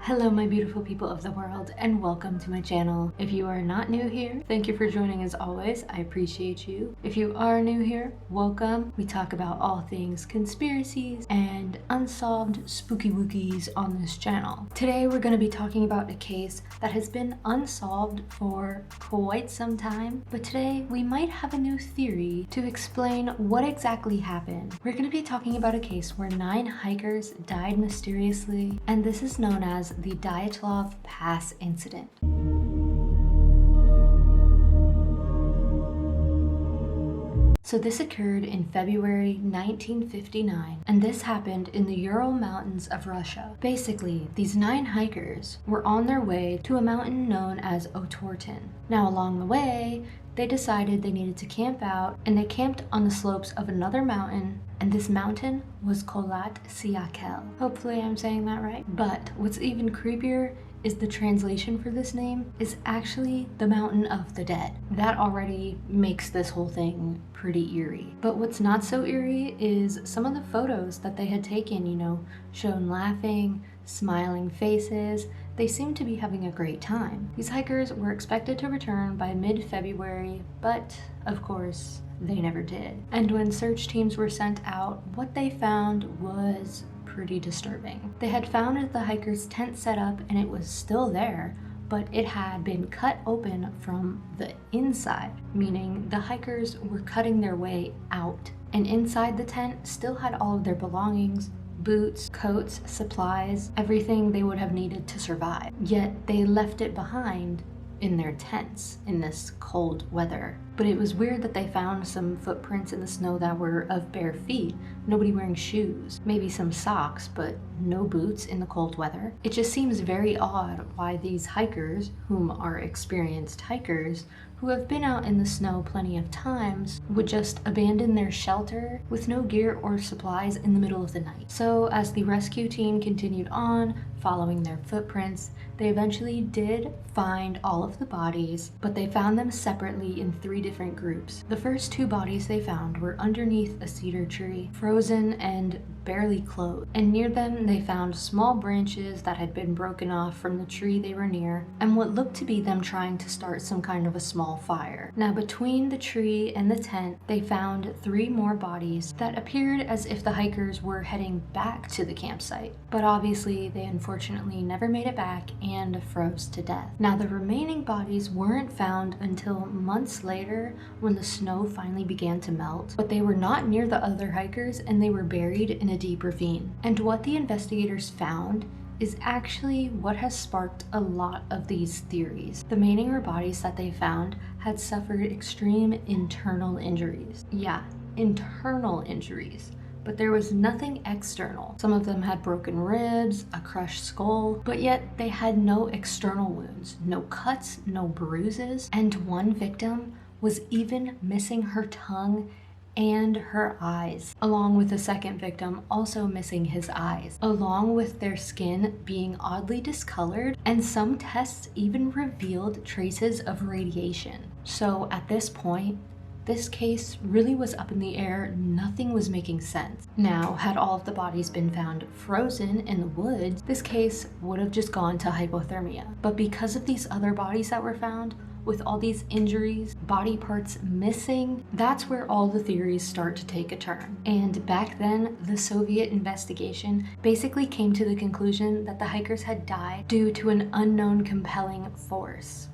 Hello my beautiful people of the world, and welcome to my channel. If you are not new here, thank you for joining as always. I appreciate you. If you are new here, welcome. We talk about all things conspiracies and unsolved spooky wookies on this channel. Today we're going to be talking about a case that has been unsolved for quite some time, but today we might have a new theory to explain what exactly happened. We're going to be talking about a case where 9 hikers died mysteriously, and this is known as the Dyatlov Pass Incident. So this occurred in February 1959, and this happened in the Ural Mountains of Russia. Basically, these 9 hikers were on their way to a mountain known as Otorten. Now along the way, they decided they needed to camp out, and they camped on the slopes of another mountain, and this mountain was Kholat Syakhl. Hopefully I'm saying that right. But what's even creepier is the translation for this name is actually the Mountain of the Dead. That already makes this whole thing pretty eerie. But what's not so eerie is some of the photos that they had taken, shown laughing, smiling faces. They seemed to be having a great time. These hikers were expected to return by mid-February, but of course, they never did. And when search teams were sent out, what they found was pretty disturbing. They had found the hikers' tent set up and it was still there, but it had been cut open from the inside, meaning the hikers were cutting their way out. And inside the tent still had all of their belongings, boots, coats, supplies, everything they would have needed to survive. Yet they left it behind in their tents in this cold weather. But it was weird that they found some footprints in the snow that were of bare feet, nobody wearing shoes, maybe some socks, but no boots in the cold weather. It just seems very odd why these hikers, whom are experienced hikers, who have been out in the snow plenty of times, would just abandon their shelter with no gear or supplies in the middle of the night. So as the rescue team continued on, following their footprints, they eventually did find all of the bodies, but they found them separately in 3 different groups. The first 2 bodies they found were underneath a cedar tree, frozen and barely clothed, and near them they found small branches that had been broken off from the tree they were near, and what looked to be them trying to start some kind of a small fire. Now between the tree and the tent, they found 3 more bodies that appeared as if the hikers were heading back to the campsite, but obviously they unfortunately never made it back and froze to death. Now the remaining bodies weren't found until months later when the snow finally began to melt, but they were not near the other hikers and they were buried in a deep ravine. And what the investigators found is actually what has sparked a lot of these theories. The remaining bodies that they found had suffered extreme internal injuries. Yeah, internal injuries. But there was nothing external. Some of them had broken ribs, a crushed skull, but yet they had no external wounds, no cuts, no bruises, and one victim was even missing her tongue and her eyes, along with the second victim also missing his eyes, along with their skin being oddly discolored, and some tests even revealed traces of radiation. So at this point, this case really was up in the air. Nothing was making sense. Now, had all of the bodies been found frozen in the woods, this case would have just gone to hypothermia. But because of these other bodies that were found, with all these injuries, body parts missing, that's where all the theories start to take a turn. And back then, the Soviet investigation basically came to the conclusion that the hikers had died due to an unknown compelling force.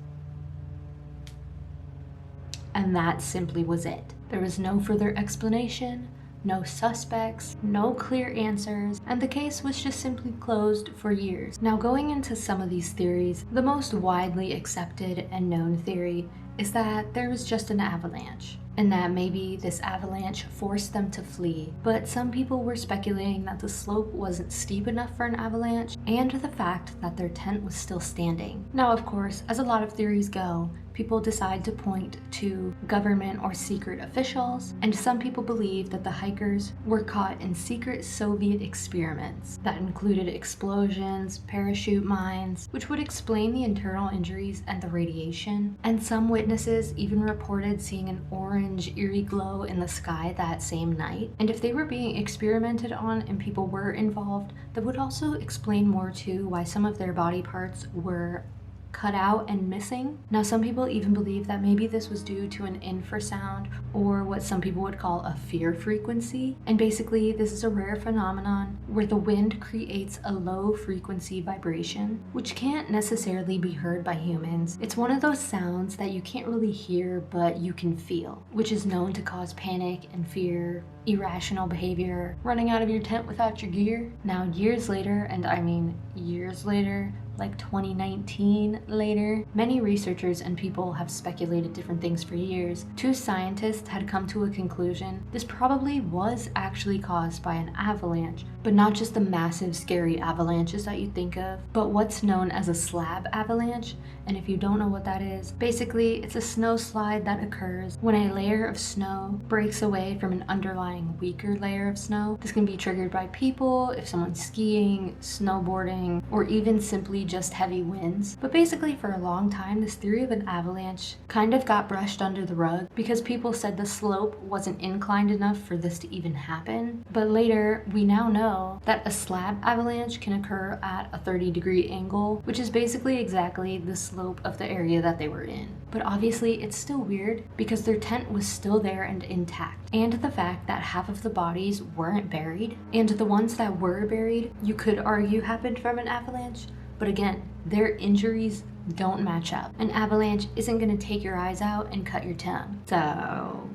And that simply was it. There was no further explanation, no suspects, no clear answers, and the case was just simply closed for years. Now going into some of these theories, the most widely accepted and known theory is that there was just an avalanche, and that maybe this avalanche forced them to flee. But some people were speculating that the slope wasn't steep enough for an avalanche, and the fact that their tent was still standing. Now of course, as a lot of theories go, people decide to point to government or secret officials, and some people believe that the hikers were caught in secret Soviet experiments that included explosions, parachute mines, which would explain the internal injuries and the radiation. And some witnesses even reported seeing an orange, eerie glow in the sky that same night. And if they were being experimented on and people were involved, that would also explain more too why some of their body parts were cut out and missing. Now, some people even believe that maybe this was due to an infrasound, or what some people would call a fear frequency. And basically, this is a rare phenomenon where the wind creates a low frequency vibration, which can't necessarily be heard by humans. It's one of those sounds that you can't really hear, but you can feel, which is known to cause panic and fear, irrational behavior, running out of your tent without your gear. Now, years later, and I mean years later, like 2019 later, many researchers and people have speculated different things for years. Two scientists had come to a conclusion: this probably was actually caused by an avalanche, but not just the massive scary avalanches that you think of, but what's known as a slab avalanche. And if you don't know what that is, basically it's a snow slide that occurs when a layer of snow breaks away from an underlying weaker layer of snow. This can be triggered by people, if someone's skiing, snowboarding, or even simply just heavy winds. But basically, for a long time, this theory of an avalanche kind of got brushed under the rug because people said the slope wasn't inclined enough for this to even happen. But later, we now know that a slab avalanche can occur at a 30-degree angle, which is basically exactly the slope of the area that they were in. But obviously, it's still weird because their tent was still there and intact. And the fact that half of the bodies weren't buried, and the ones that were buried, you could argue happened from an avalanche. But again, their injuries don't match up. An avalanche isn't gonna take your eyes out and cut your tongue. So,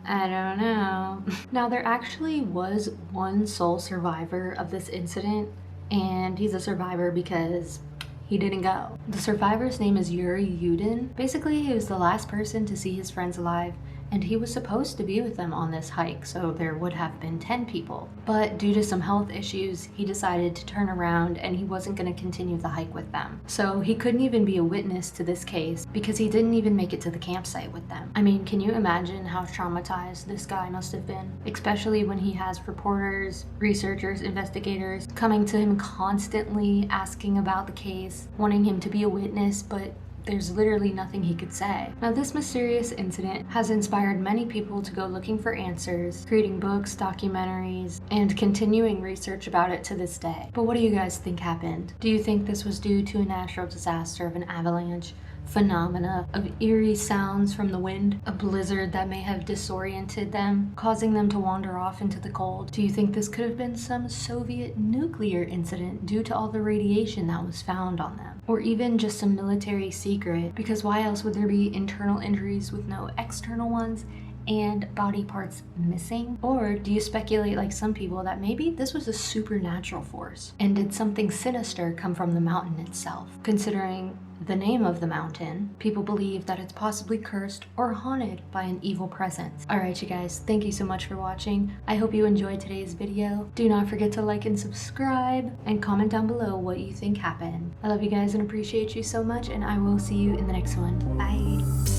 I don't know. Now, there actually was one sole survivor of this incident, and he's a survivor because he didn't go. The survivor's name is Yuri. Basically, he was the last person to see his friends alive, and he was supposed to be with them on this hike, so there would have been 10 people. But due to some health issues, he decided to turn around and he wasn't going to continue the hike with them. So he couldn't even be a witness to this case because he didn't even make it to the campsite with them. I mean, can you imagine how traumatized this guy must have been? Especially when he has reporters, researchers, investigators coming to him constantly asking about the case, wanting him to be a witness, but there's literally nothing he could say. Now, this mysterious incident has inspired many people to go looking for answers, creating books, documentaries, and continuing research about it to this day. But what do you guys think happened? Do you think this was due to a natural disaster of an avalanche, phenomena of eerie sounds from the wind, a blizzard that may have disoriented them, causing them to wander off into the cold? Do you think this could have been some Soviet nuclear incident due to all the radiation that was found on them? Or even just some military secret, because why else would there be internal injuries with no external ones and body parts missing? Or do you speculate, like some people, that maybe this was a supernatural force? And did something sinister come from the mountain itself? Considering the name of the mountain, people believe that it's possibly cursed or haunted by an evil presence. Alright, you guys, thank you so much for watching. I hope you enjoyed today's video. Do not forget to like and subscribe, and comment down below what you think happened. I love you guys and appreciate you so much, and I will see you in the next one. Bye!